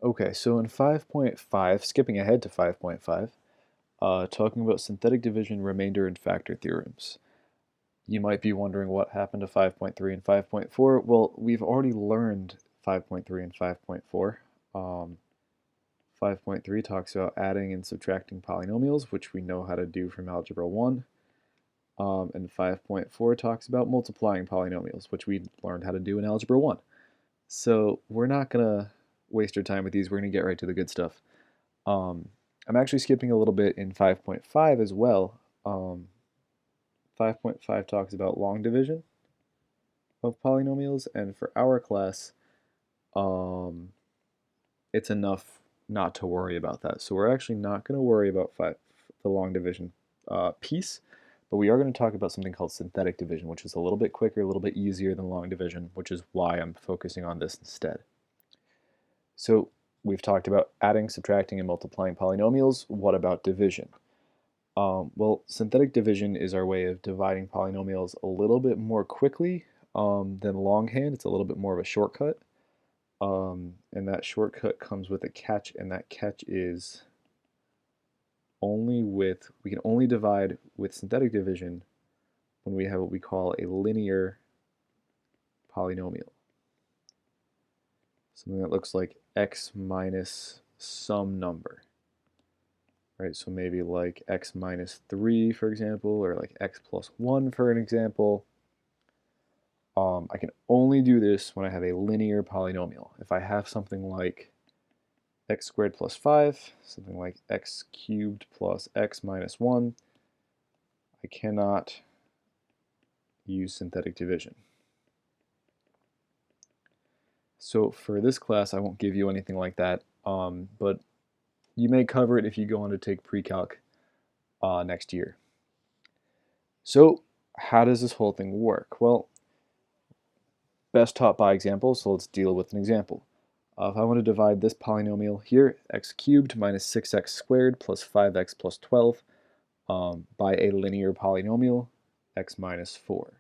Okay, so in 5.5, skipping ahead to 5.5, talking about synthetic division, remainder, and factor theorems. You might be wondering what happened to 5.3 and 5.4. Well, we've already learned 5.3 and 5.4. 5.3 talks about adding and subtracting polynomials, which we know how to do from Algebra 1. And 5.4 talks about multiplying polynomials, which we learned how to do in Algebra 1. So we're not going to waste our time with these. We're going to get right to the good stuff. I'm actually skipping a little bit in 5.5 as well. 5.5 talks about long division of polynomials, and for our class, it's enough not to worry about that. So we're actually not going to worry about the long division piece, but we are going to talk about something called synthetic division, which is a little bit quicker, a little bit easier than long division, which is why I'm focusing on this instead. So we've talked about adding, subtracting, and multiplying polynomials. What about division? Well, synthetic division is our way of dividing polynomials a little bit more quickly than longhand. It's a little bit more of a shortcut. And that shortcut comes with a catch, and that catch is we can only divide with synthetic division when we have what we call a linear polynomial. Something that looks like x minus some number. Right, so maybe like x minus 3, for example, or like x plus 1 for an example. I can only do this when I have a linear polynomial. If I have something like x squared plus 5, something like x cubed plus x minus 1, I cannot use synthetic division. So for this class, I won't give you anything like that, but you may cover it if you go on to take pre-calc next year. So how does this whole thing work? Well, best taught by example, so let's deal with an example. If I want to divide this polynomial here, x cubed minus 6x squared plus 5x plus 12, by a linear polynomial, x minus 4.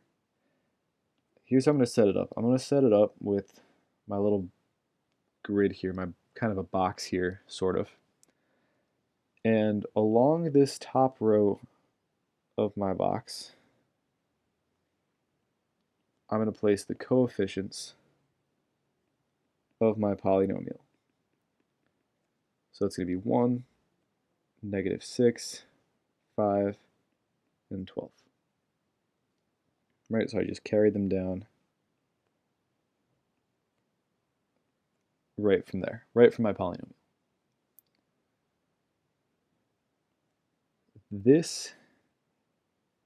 Here's how I'm going to set it up. I'm going to set it up with my little grid here, my kind of a box here, sort of. And along this top row of my box, I'm going to place the coefficients of my polynomial. So it's going to be 1, negative 6, 5, and 12. Right, so I just carry them down right from there, right from my polynomial. This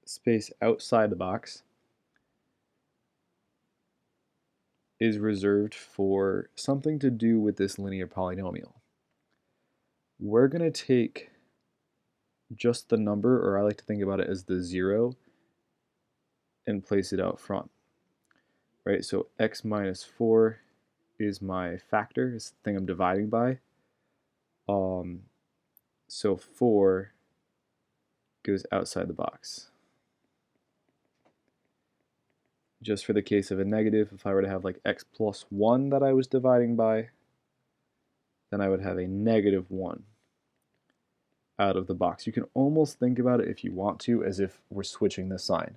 space outside the box is reserved for something to do with this linear polynomial. We're going to take just the number, or I like to think about it as the 0, and place it out front. Right, so x minus 4 is my factor, it's the thing I'm dividing by. So 4 goes outside the box. Just for the case of a negative, if I were to have like x plus 1 that I was dividing by, then I would have a negative 1 out of the box. You can almost think about it, if you want to, as if we're switching the sign.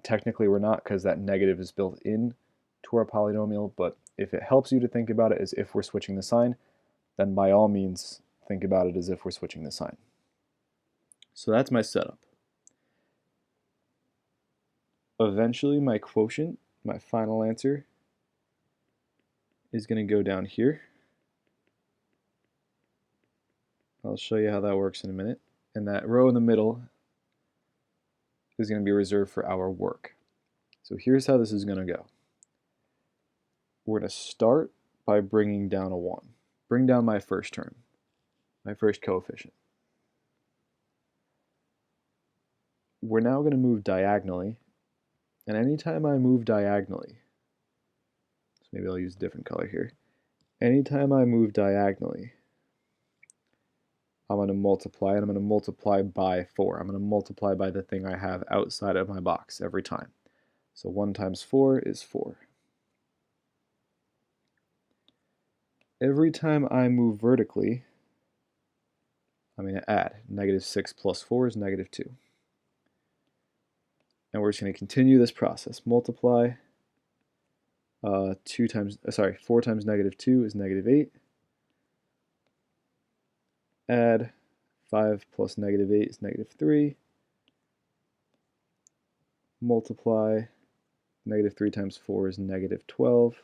Technically we're not, because that negative is built in to our polynomial, but if it helps you to think about it as if we're switching the sign, then by all means think about it as if we're switching the sign. So that's my setup. Eventually my quotient, my final answer, is going to go down here. I'll show you how that works in a minute. And that row in the middle is going to be reserved for our work. So here's how this is going to go. We're going to start by bringing down a 1. Bring down my first term, my first coefficient. We're now going to move diagonally, and anytime I move diagonally, so maybe I'll use a different color here. Anytime I move diagonally, I'm going to multiply, and I'm going to multiply by 4. I'm going to multiply by the thing I have outside of my box every time. So 1 times 4 is 4. every time I move vertically, I'm going to add. Negative 6 plus 4 is negative 2. And we're just going to continue this process. Multiply 4 times negative 2 is negative 8. Add 5 plus negative 8 is negative 3. Multiply negative 3 times 4 is negative 12.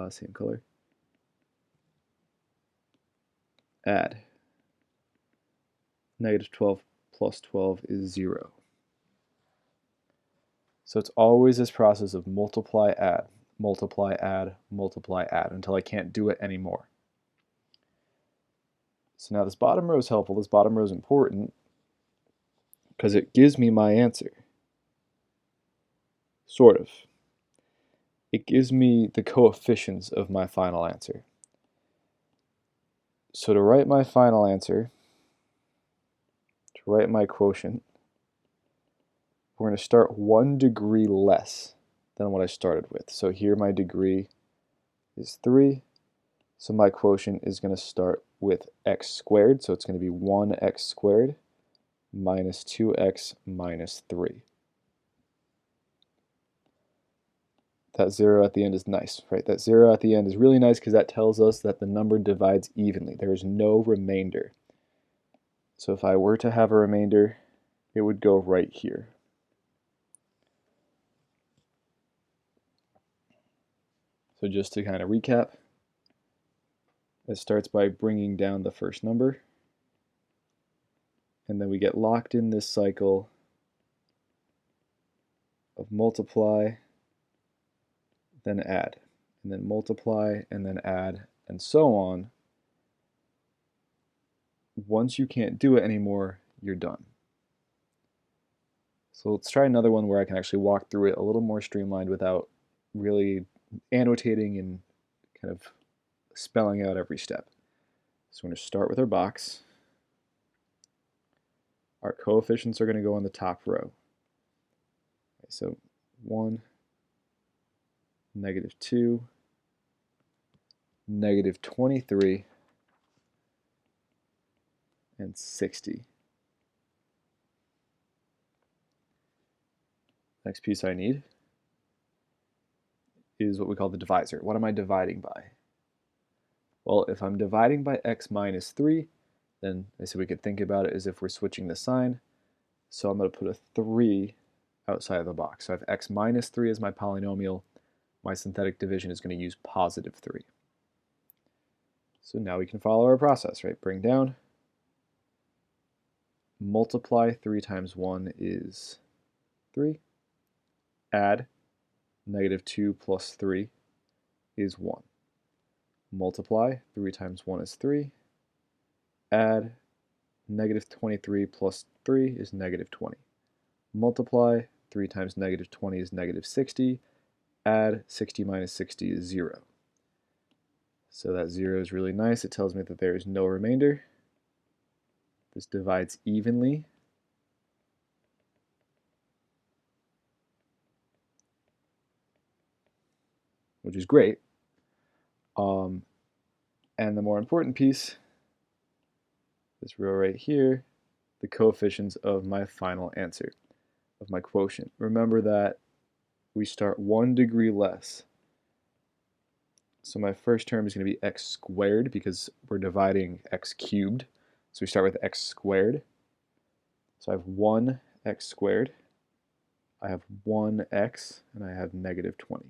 Same color. Add. Negative 12 plus 12 is 0. So it's always this process of multiply, add, multiply, add, multiply, add, until I can't do it anymore. So now this bottom row is helpful. This bottom row is important because it gives me my answer. Sort of. It gives me the coefficients of my final answer. So to write my final answer, to write my quotient, we're going to start 1 degree less than what I started with. So here my degree is 3. So my quotient is going to start with x squared. So it's going to be 1x squared minus 2x minus 3. That 0 at the end is nice, right? That 0 at the end is really nice because that tells us that the number divides evenly. There is no remainder. So if I were to have a remainder, it would go right here. So just to kind of recap, it starts by bringing down the first number, and then we get locked in this cycle of multiply, then add, and then multiply, and then add, and so on. Once you can't do it anymore, you're done. So let's try another one where I can actually walk through it a little more streamlined without really annotating and kind of spelling out every step. So we're going to start with our box. Our coefficients are going to go on the top row. Okay, so 1, negative 2, negative 23, and 60. Next piece I need is what we call the divisor. What am I dividing by? Well, if I'm dividing by x minus 3, then I said we could think about it as if we're switching the sign. So I'm going to put a 3 outside of the box. So I have x minus 3 as my polynomial. My synthetic division is going to use positive 3. So now we can follow our process, right? Bring down. Multiply 3 times 1 is 3. Add. Negative 2 plus 3 is 1. Multiply 3 times 1 is 3. Add. Negative 23 plus 3 is negative 20. Multiply 3 times negative 20 is negative 60. Add 60 minus 60 is 0. So that 0 is really nice. It tells me that there is no remainder. This divides evenly. Which is great. And the more important piece, this row right here, the coefficients of my final answer, of my quotient. Remember that we start 1 degree less. So my first term is going to be x squared because we're dividing x cubed. So we start with x squared. So I have 1x squared. I have 1x, and I have negative 20.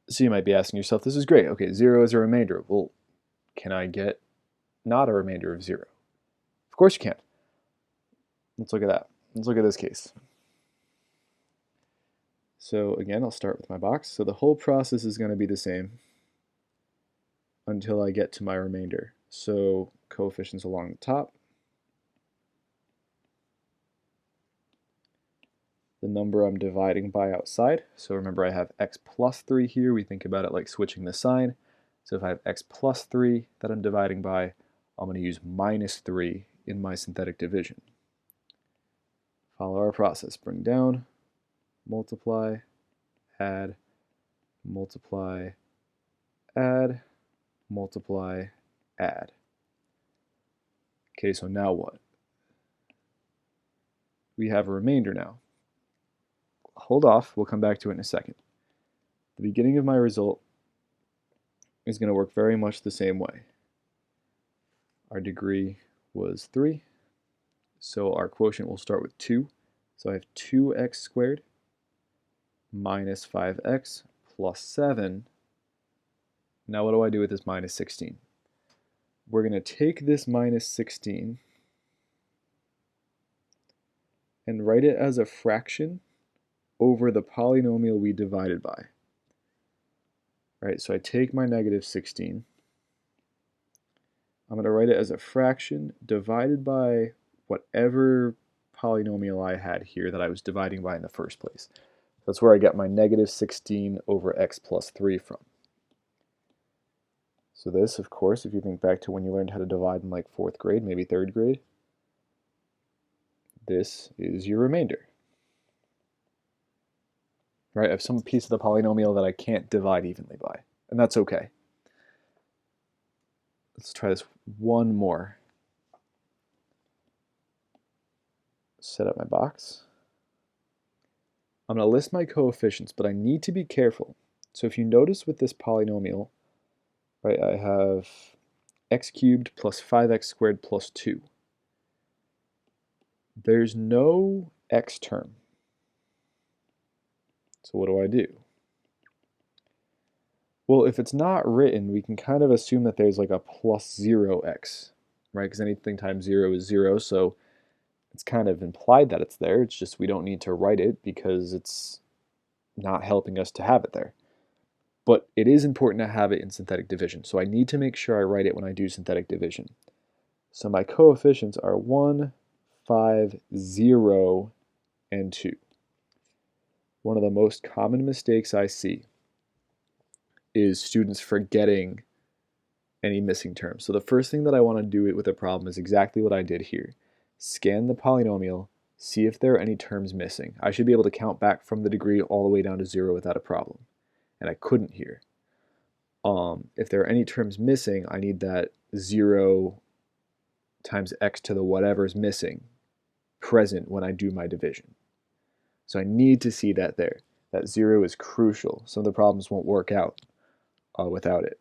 So you might be asking yourself, this is great. Okay, 0 is a remainder. Well, can I get not a remainder of 0? Of course you can. Let's look at that. Let's look at this case. So again, I'll start with my box. So the whole process is going to be the same until I get to my remainder. So coefficients along the top. The number I'm dividing by outside. So remember I have x plus 3 here. We think about it like switching the sign. So if I have x plus 3 that I'm dividing by, I'm going to use minus 3 in my synthetic division. Follow our process. Bring down, multiply, add, multiply, add, multiply, add. Okay, so now what? We have a remainder now. Hold off, we'll come back to it in a second. The beginning of my result is going to work very much the same way. Our degree was 3, so our quotient will start with 2. So I have 2x squared minus 5x plus 7. Now what do I do with this minus 16? We're going to take this minus 16 and write it as a fraction over the polynomial we divided by. Right, so I take my negative 16. I'm going to write it as a fraction divided by whatever polynomial I had here that I was dividing by in the first place. That's where I get my negative 16 over x plus 3 from. So this, of course, if you think back to when you learned how to divide in like 4th grade, maybe 3rd grade, this is your remainder. Right, I have some piece of the polynomial that I can't divide evenly by, and that's okay. Let's try this one more. Set up my box. I'm going to list my coefficients, but I need to be careful. So if you notice with this polynomial, right, I have x cubed plus 5x squared plus 2. There's no x term. So what do I do? Well, if it's not written, we can kind of assume that there's like a plus 0x, right? Because anything times 0 is 0, so it's kind of implied that it's there. It's just we don't need to write it because it's not helping us to have it there. But it is important to have it in synthetic division, so I need to make sure I write it when I do synthetic division. So my coefficients are 1, 5, 0, and 2. One of the most common mistakes I see is students forgetting any missing terms. So the first thing that I want to do with a problem is exactly what I did here. Scan the polynomial, see if there are any terms missing. I should be able to count back from the degree all the way down to 0 without a problem. And I couldn't here. If there are any terms missing, I need that 0 times x to the whatever's missing present when I do my division. So I need to see that there. That 0 is crucial. Some of the problems won't work out without it.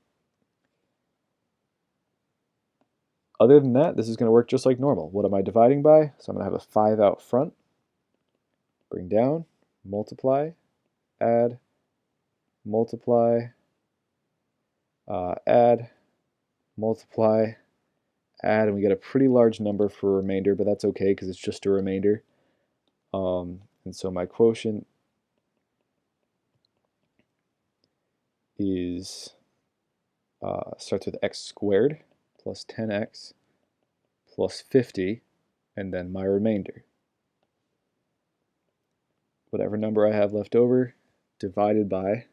Other than that, this is going to work just like normal. What am I dividing by? So I'm going to have a 5 out front, bring down, multiply, add, multiply, add, multiply, add, and we get a pretty large number for a remainder, but that's okay because it's just a remainder. And so my quotient is starts with x squared plus 10x plus 50, and then my remainder. Whatever number I have left over, divided by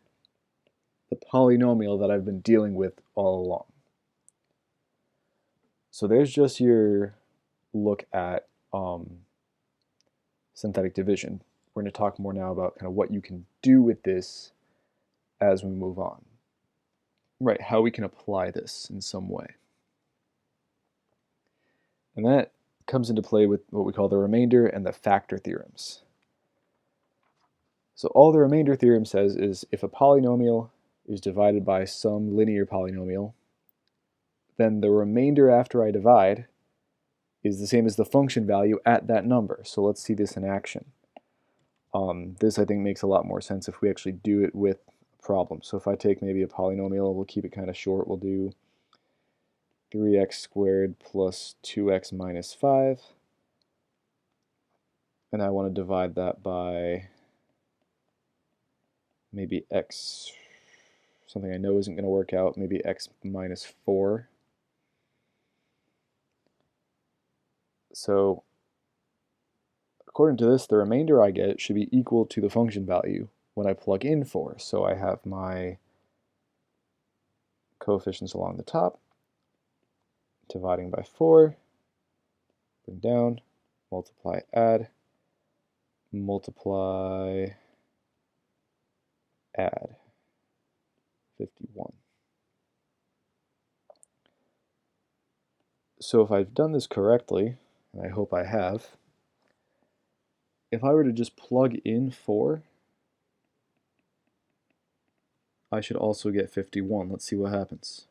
the polynomial that I've been dealing with all along. So there's just your look at synthetic division. We're going to talk more now about kind of what you can do with this as we move on. Right, how we can apply this in some way. And that comes into play with what we call the remainder and the factor theorems. So all the remainder theorem says is if a polynomial is divided by some linear polynomial, then the remainder after I divide is the same as the function value at that number. So let's see this in action. This I think makes a lot more sense if we actually do it with a problem. So if I take maybe a polynomial, we'll keep it kind of short, we'll do 3x squared plus 2x minus 5. And I want to divide that by maybe x, something I know isn't going to work out, maybe x minus 4. So according to this, the remainder I get should be equal to the function value when I plug in 4. So I have my coefficients along the top, dividing by 4, bring down, multiply, add, multiply, add. 51. So if I've done this correctly, and I hope I have, if I were to just plug in 4, I should also get 51. Let's see what happens.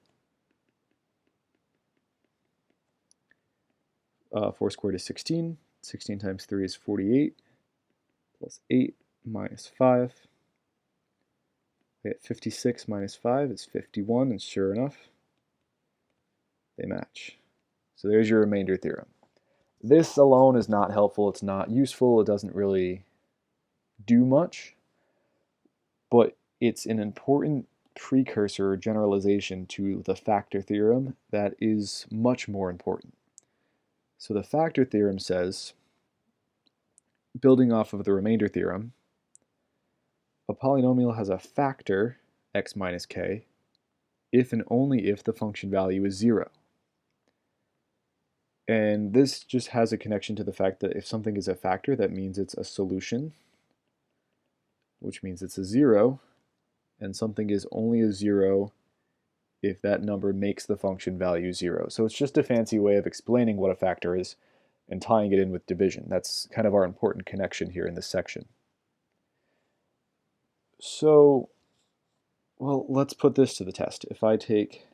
4 squared is 16. 16 times 3 is 48. Plus 8 minus 5. I get 56 minus 5 is 51, and sure enough, they match. So there's your remainder theorem. This alone is not helpful. It's not useful. It doesn't really do much, but it's an important precursor or generalization to the factor theorem that is much more important. So the factor theorem says, building off of the remainder theorem, a polynomial has a factor, x minus k, if and only if the function value is 0. And this just has a connection to the fact that if something is a factor, that means it's a solution, which means it's a 0, and something is only a 0 if that number makes the function value 0. So it's just a fancy way of explaining what a factor is and tying it in with division. That's kind of our important connection here in this section. So, well, let's put this to the test. If I take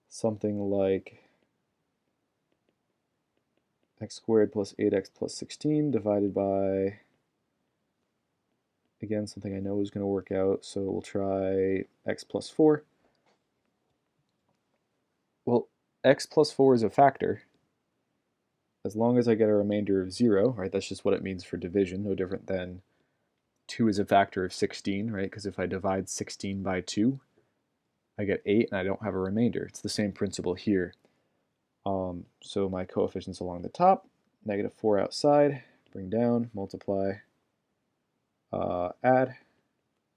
something like x squared plus 8x plus 16 divided by, again, something I know is going to work out, so we'll try x plus 4. Well, x plus 4 is a factor as long as I get a remainder of 0, right? That's just what it means for division, no different than 2 is a factor of 16, right? Because if I divide 16 by 2, I get 8 and I don't have a remainder. It's the same principle here. So my coefficients along the top, negative 4 outside, bring down, multiply, add,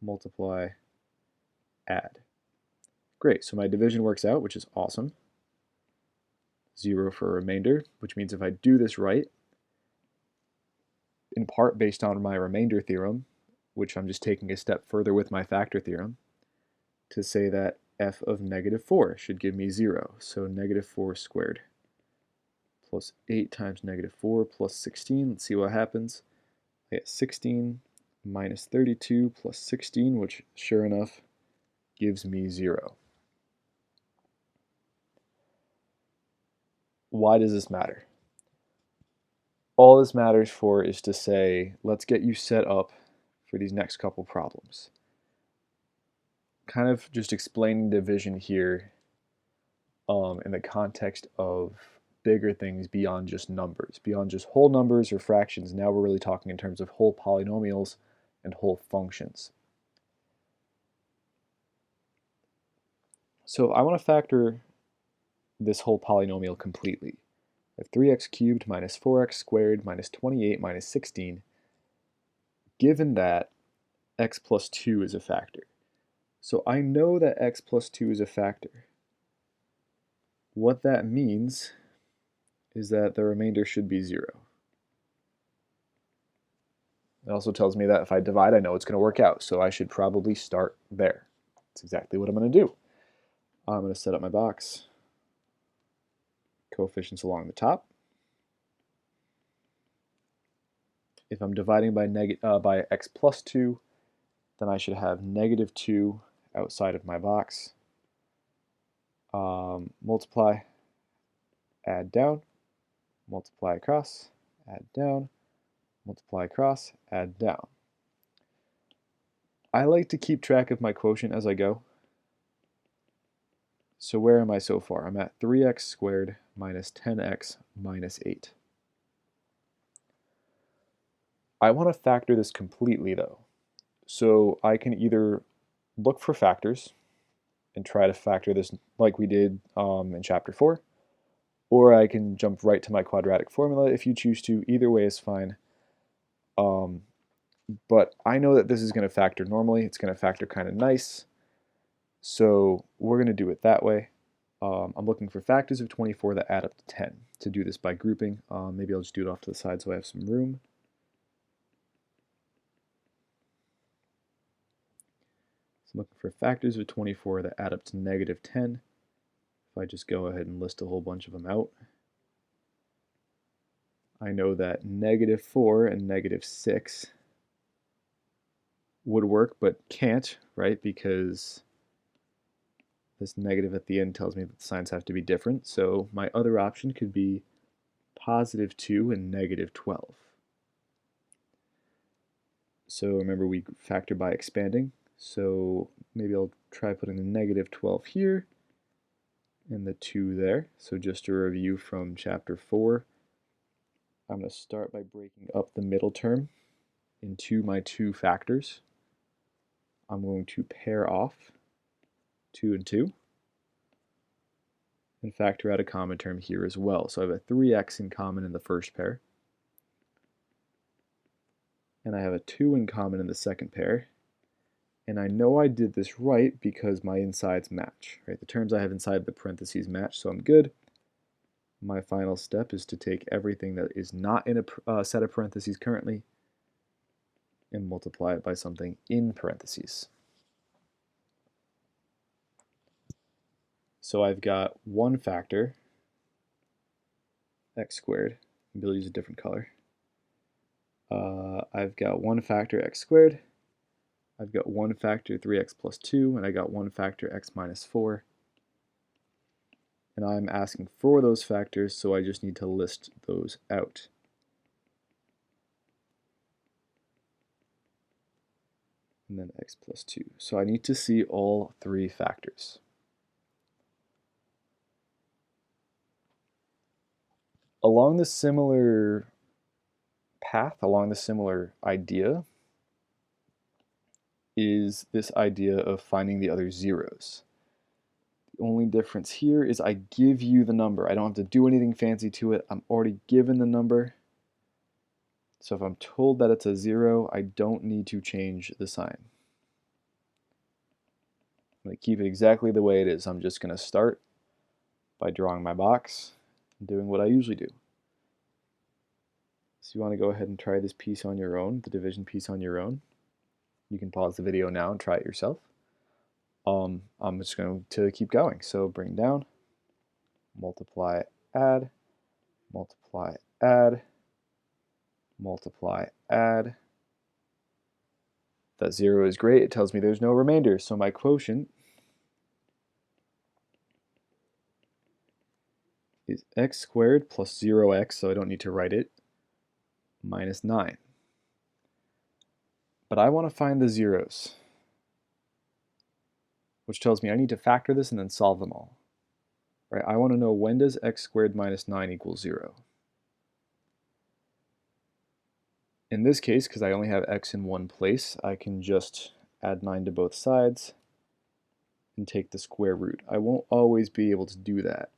multiply, add. Great, so my division works out, which is awesome. 0 for a remainder, which means if I do this right, in part based on my remainder theorem, which I'm just taking a step further with my factor theorem, to say that f of negative 4 should give me 0. So negative 4 squared plus 8 times negative 4 plus 16. Let's see what happens. I get 16 minus 32 plus 16, which sure enough gives me 0. Why does this matter? All this matters for is to say, let's get you set up for these next couple problems. Kind of just explaining division here in the context of bigger things beyond just numbers, beyond just whole numbers or fractions. Now we're really talking in terms of whole polynomials and whole functions. So I want to factor this whole polynomial completely. I have 3x cubed minus 4x squared minus 28 minus 16, given that x plus 2 is a factor. So I know that x plus 2 is a factor. What that means is that the remainder should be 0. It also tells me that if I divide, I know it's going to work out, so I should probably start there. That's exactly what I'm going to do. I'm going to set up my box. Coefficients along the top. If I'm dividing by x plus 2, then I should have negative 2 outside of my box. Multiply, add down, multiply across, add down, multiply across, add down. I like to keep track of my quotient as I go. So where am I so far? I'm at 3x squared minus 10x minus 8. I want to factor this completely though. So I can either look for factors and try to factor this like we did in chapter 4, or I can jump right to my quadratic formula if you choose to. Either way is fine. But I know that this is going to factor normally. It's going to factor kind of nice. So we're going to do it that way. I'm looking for factors of 24 that add up to 10. To do this by grouping, maybe I'll just do it off to the side so I have some room. I'm looking for factors of 24 that add up to negative 10. If I just go ahead and list a whole bunch of them out, I know that negative 4 and negative 6 would work, but can't, right? Because this negative at the end tells me that the signs have to be different. So my other option could be positive 2 and negative 12. So remember, we factor by expanding. So maybe I'll try putting the negative 12 here and the 2 there. So just a review from chapter 4, I'm going to start by breaking up the middle term into my two factors. I'm going to pair off 2 and 2 and factor out a common term here as well. So I have a 3x in common in the first pair, and I have a 2 in common in the second pair. And I know I did this right because my insides match, right? The terms I have inside the parentheses match, so I'm good. My final step is to take everything that is not in a set of parentheses currently and multiply it by something in parentheses. So I've got one factor, x squared. Maybe I'll use a different color. I've got one factor, x squared. I've got one factor, 3x plus 2, and I got one factor, x minus 4. And I'm asking for those factors, so I just need to list those out. And then x plus 2. So I need to see all three factors. Along the similar path, along the similar idea, is this idea of finding the other zeros. The only difference here is I give you the number. I don't have to do anything fancy to it. I'm already given the number. So if I'm told that it's a 0, I don't need to change the sign. I'm going to keep it exactly the way it is. I'm just going to start by drawing my box and doing what I usually do. So you want to go ahead and try this piece on your own, the division piece on your own. You can pause the video now and try it yourself. I'm just going to keep going. So bring down, multiply, add, multiply, add, multiply, add. That 0 is great. It tells me there's no remainder. So my quotient is x squared plus 0x, so I don't need to write it, minus 9. But I want to find the zeros, which tells me I need to factor this and then solve them all. Right? I want to know, when does x squared minus 9 equal 0? In this case, because I only have x in one place, I can just add 9 to both sides and take the square root. I won't always be able to do that,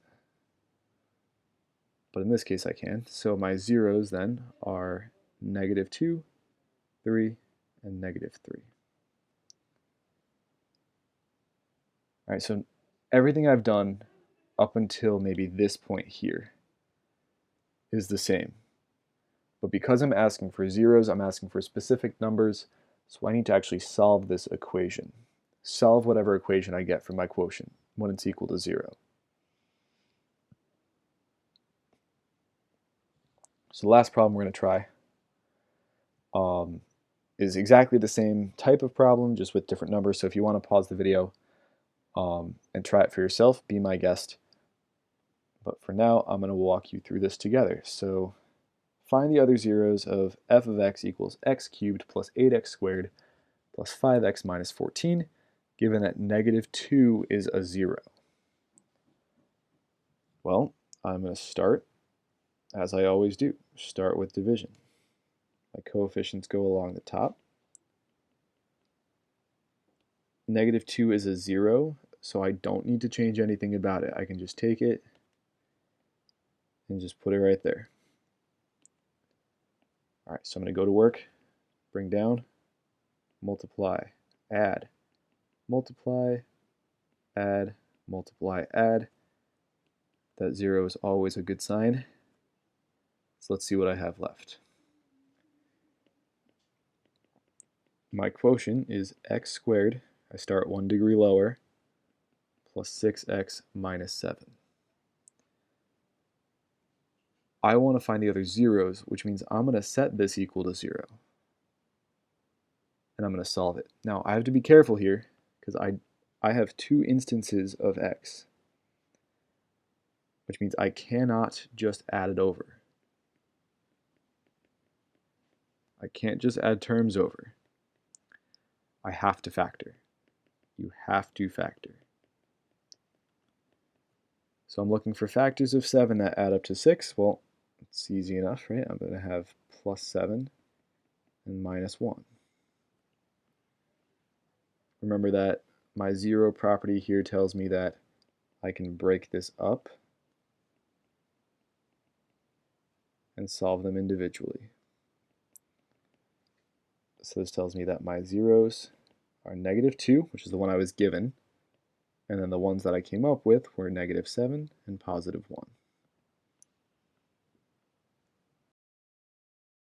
but in this case I can. So my zeros then are negative 2, 3, and negative 3. All right, so everything I've done up until maybe this point here is the same. But because I'm asking for zeros, I'm asking for specific numbers, so I need to actually solve this equation. Solve whatever equation I get from my quotient when it's equal to 0. So the last problem we're going to try is exactly the same type of problem, just with different numbers. So if you want to pause the video and try it for yourself, be my guest. But for now, I'm going to walk you through this together. So find the other zeros of f of x equals x cubed plus 8x squared plus 5x minus 14, given that negative 2 is a 0. Well, I'm going to start, as I always do, start with division. My coefficients go along the top. Negative 2 is a 0, so I don't need to change anything about it. I can just take it and just put it right there. All right, so I'm going to go to work, bring down, multiply, add, multiply, add, multiply, add. That 0 is always a good sign. So let's see what I have left. My quotient is x squared, I start 1 degree lower, plus 6x minus 7. I want to find the other zeros, which means I'm going to set this equal to 0. And I'm going to solve it. Now, I have to be careful here, because I have 2 instances of x, which means I cannot just add it over. I can't just add terms over. I have to factor. You have to factor. So I'm looking for factors of 7 that add up to 6. Well, it's easy enough, right? I'm going to have plus 7 and minus 1. Remember that my 0 property here tells me that I can break this up and solve them individually. So this tells me that my zeros are -2, which is the one I was given, and then the ones that I came up with were -7 and +1.